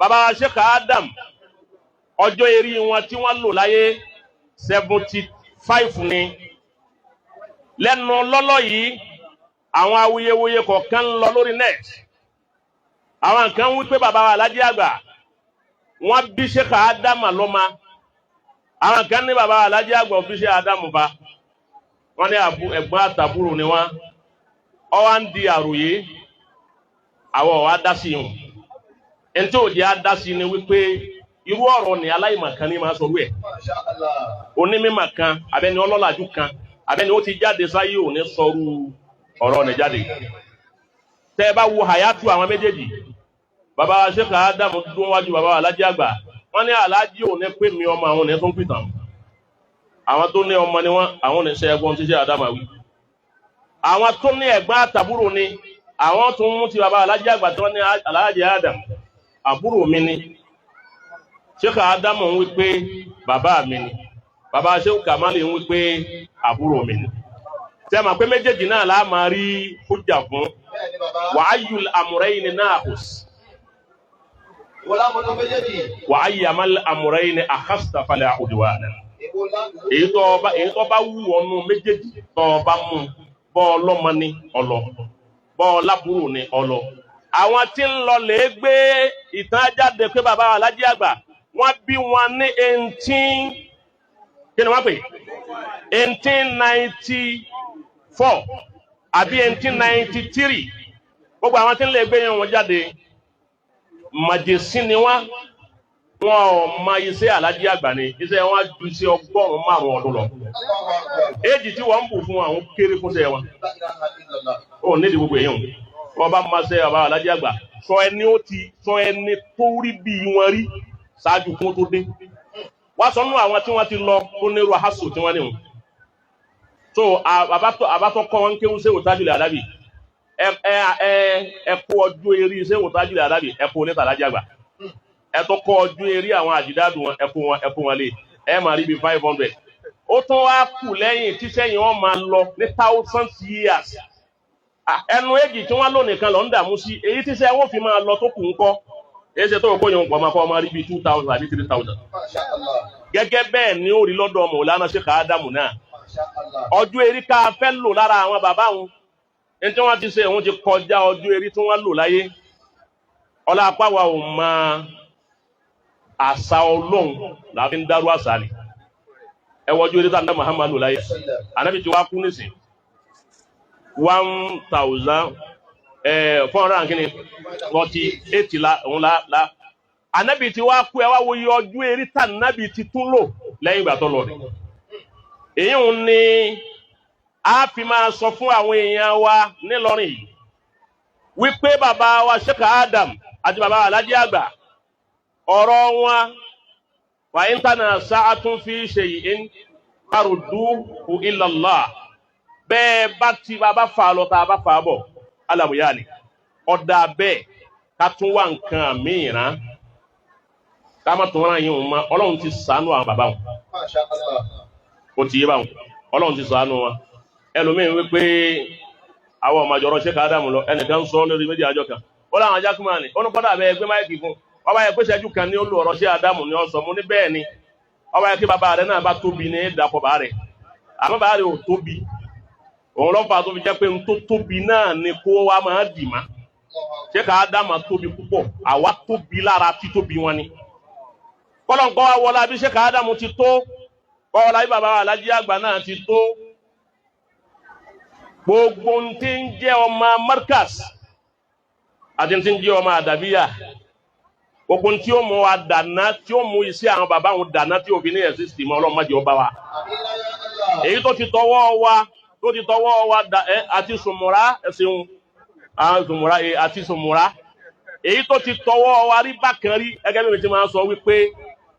bàbá Sheikh Adam ọjọ́ eré wọn tí wọ́n lò láyé 75 ni lẹ́nu lọ́lọ́ yìí àwọn awuyewuye kọ̀ọ̀kan lọ lórí net àwọn kan wí pé bàbá wa Alhaji àgbà wọ́n bí Sheikh Adam lọ́mọ àwọn kan ní bàbá Alhaji àgbà bí Sheikh Adam bá wọ́n ní ẹ̀gbọ́n àtàbúrò ni wọ́n ọwá ń di àròyé àwọ̀ wa dá sí yìí ẹni tí òjì á dá sí ni wípé irú ọ̀rọ̀ ni aláìmọ̀kan ní máa sọ wẹ̀ onímọ̀ abẹ́ni ọlọ́làjú kan abẹ́ni ó ti jáde sáyé ò ní sọrú ọ̀rọ̀ ní jáde tẹ́ bá wo hayatu àwọn méjèèjì bàbá Sheikh Adam dún wájú bàbá Alhaji àgbà wọ́n ní Alhaji ò ní pè mí ọmọ àwọn ní tún pìtàn àwọn tó ní ọmọ ni wọ́n àwọn ní ṣẹ́gun tí Sheikh Adam wí àwọn tó ní ẹ̀gbọ́n àtàbúrò ni àwọn tó mú ti bàbá Alhaji àgbà tó ní Alhaji Adam àbúrò mi ni Sheikh Adam ń wí pé bàbá mi ni bàbá Sheikh Kamaludeen ń wí pé àbúrò mi ni tẹ́ ma pé méjèèjì náà la máa rí hujja fún wa ayyul amrayni naqus wa ayyamal amrayni akhasta fala udwana èyí tó bá wù ọ́nú méjèèjì tó bá mú bọ́ ọlọ́mọ ni ọlọ bọ́ ọlábúrò ni ọlọ àwọn tí ń lọ lè gbé ìtàn jáde pé bàbá Alhaji àgbà wọ́n bí wọn ní 1894 àbí 1893 gbogbo àwọn tí ń lè gbé yẹn wọn jáde màjèsí ni wọn ò ma iṣẹ́ Alhaji àgbà ni iṣẹ́ wọn ju sí 105 ọdún lọ èjì tí wọ́n ń bù fún àwọn kéré fún ṣẹ́ wọn ó nídìí gbogbo èèyàn wọ́n bá máa ṣe bàbá Alhaji àgbà sọ ẹni tó rí bí wọn rí ṣáájú kún tó dé wá sọ nú àwọn tí wọ́n ti lọ tó nírú àhásù tí wọ́n níhun so àbátọ́ kọ́ wọn kéwú Sheikh Tajul Adaby ẹ̀kọ́ ọjọ́ eré Sheikh Tajul Adaby ẹ̀kọ́ ní Alhaji àgbà ẹ̀tọ́ kọ́ ọjọ́ eré àwọn àjídádùn wọn ẹ̀kọ́ wọn lè máa rí bí 500 ó tún wá kù lẹ́yìn tí sẹ́yìn wọn máa lọ ní 1000 years ẹnu èjì tí wọ́n lò nìkan lọ ń dààmú sí èyí tí sẹ́yìn wọ́n fi máa lọ tó kù ń kọ́ èyí ṣe tó kó yẹn pọ̀ máa kọ́ máa rí bí 2000 àbí 3000 gẹ́gẹ́ bẹ́ẹ̀ ni ó rí lọ́dọ̀ Mọ̀lánà Sheikh Adam náà ọjọ́ eré ká fẹ́ lò lára àwọn bàbá wọn ní tí wọ́n ti ṣe òun ti kọjá ọjọ́ eré tí wọ́n lò láyé ọlá apá wa ò máa àṣà Ọlọ́run láti ń dárú àṣà ni ẹwọ ọjọ́ eré tí Ànábì Muhammad lò láyé Ànábì tí wá kú nísìn 1448 òun la Ànábì tí wá kú ẹ wá wo iye ọjọ́ eré tí Ànábì ti tún lò lẹ́yìn ìgbà tó lọ rẹ̀ èyí ń ní a fi máa sọ fún àwọn èèyàn wa nílọrin yìí wípé bàbá wa Sheikh Adam àti bàbá Alhaji àgbà ọ̀rọ̀ wọn wa in tanaza'tum fi shay'in farudduhu ila Allah bẹ́ẹ̀ bá ti bàbá fà lọ tá bá fà bọ̀ alamuyá ni ọ̀dà bẹ́ẹ̀ ká tún wá nǹkan mìíràn ká má tún rán yín wọn mọ́ Ọlọ́run ti ṣàánú àwọn bàbá wọn ó ti yé báwọn Ọlọ́run ti ṣàánú wọn ẹlòmíín wípé àwọn ọmọ àjọrọ̀ Sheikh Adam lọ ẹnìkan sọ lórí méjì àjọ kan ó láwọn ajákùnmá ni ó ní kọ́dà bẹ́ẹ̀ gbé máìkì fún ọba yẹ pé ṣẹ́jú kan ní ó lò ọ̀rọ̀ Sheikh Adam ní ọ̀sọ̀ mú ní bẹ́ẹ̀ ni ọba yẹ kí bàbá rẹ̀ náà bá tóbi ní ìdàpọ̀ bá rẹ̀ àmọ́ bàbá rẹ̀ ò tóbi òun lọ́fà tó fi jẹ́ pé n tó tóbi náà ni kó wá máa dì má Sheikh Adam tóbi púpọ̀ àwa tóbi lára títóbi wọn ni kọ́lọ́ǹkọ́ wa wọlá bí Sheikh Adam ti tó kọ́lá bí bàbá Alhaji àgbà náà ti tó gbogbo tí ń jẹ́ ọmọ markas àti tí ń jẹ́ ọmọ àdàbíyà gbogbo tí ó mú wa dànà tí ó mú iṣẹ́ àwọn bàbá wọn dànà tí òfin ní ẹ̀sìn sì mọ́ ọlọ́mọdé ọba wa èyí tó ti tọwọ́ wa àti sùmùrà ẹ̀sìn sùmùrà àti sùmùrà èyí tó ti tọwọ́ wa rí bákan rí ẹgẹ́ bí mi ti máa sọ wípé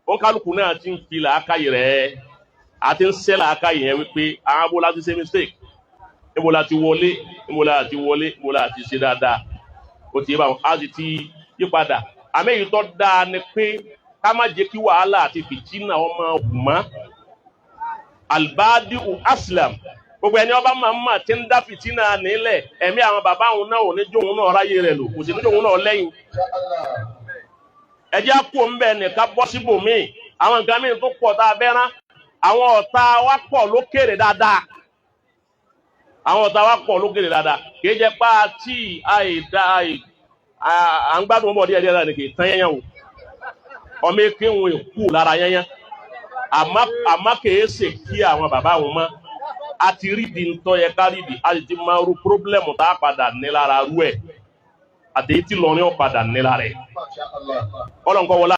ó kálukú náà ti ń fi làákàyè rẹ̀ àti ń ṣẹ́ làákàyè yẹn wípé àwọn abúlé ti ṣe mistake níbo la ti wọlé níbo la ti ṣe dáadáa ó ti yé báwọn á sì ti yí padà àmì èyí tó dáa ni pé ká má jẹ́ kí wàhálà àti fìtínà ọmọ ọ̀gbọ́n albadiu aslam gbogbo ẹni ọba máa ti ń dá fìtínà nílẹ̀ ẹ̀mí àwọn bàbá òun náà ò ní jóun náà ráyè rẹ̀ lò kò sì ní jóun náà lẹ́yìn ẹ jẹ́ á kú ńbẹ̀ nìkan bọ́ síbòmíì àwọn nǹkan míì tó pọ̀ tá a bẹ́ rán àwọn ọ̀tá wa pọ̀ lókèrè dáadáa àwọn ọ̀tá wa pọ̀ lókèrè dáadáa kì í jẹ́ pa tí à ń gbádùn bọ̀ díẹ̀díẹ̀ náà ni kì í tán yẹn o ọmọ èké wọn kú lára yẹn àmọ́ kì í ṣe kí àwọn bàbá wọn mọ́ a ti rí di ntọ́ yẹ ká rí di a ti máa ru pírọ́blẹ́mù tá a padà ní lára rú ẹ̀ àtẹ̀yí tí lọ́rin ọ̀ padà ní lára ẹ̀ ọlọ́nkọ́ wọlé.